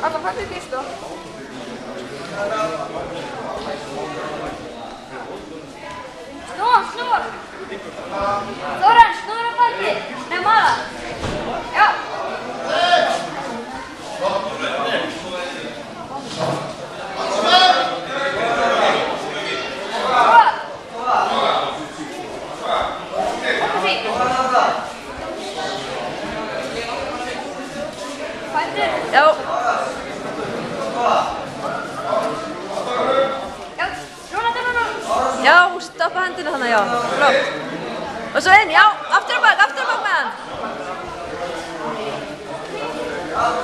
Alla fættu fyrst då. Snor! Zoran, snurra fætti. Nei, Mara. Já. Já. Já, stoppa hendina þannig, já. Flott. Og svo inn, já. Aftur á bak með hann.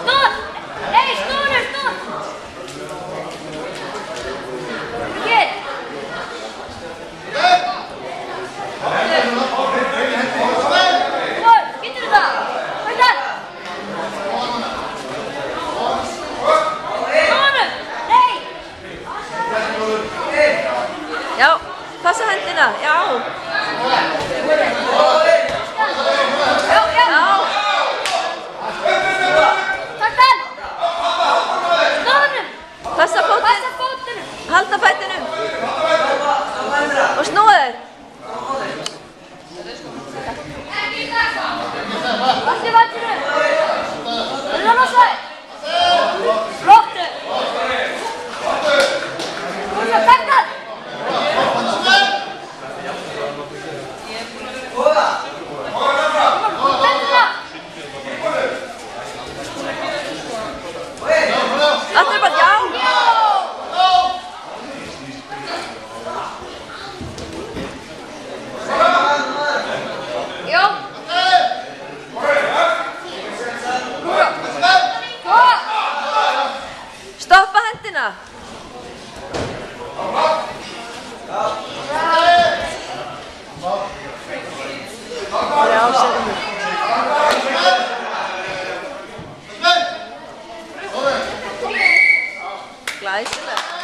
Snor! Nei, snor! Ekki. Snor, getur þetta? Hvað er það? Já, passa hendina, já. Já. Takk þann. Snúðunum. Passa fótunum. Halda fætinum. Og snúa þér. Allt í vatninu. Rúna á svæð. Flottu. Takk þann. Aftur bara, já! Já! Stoppa hendina! Já, setjum við. Glæsilegt.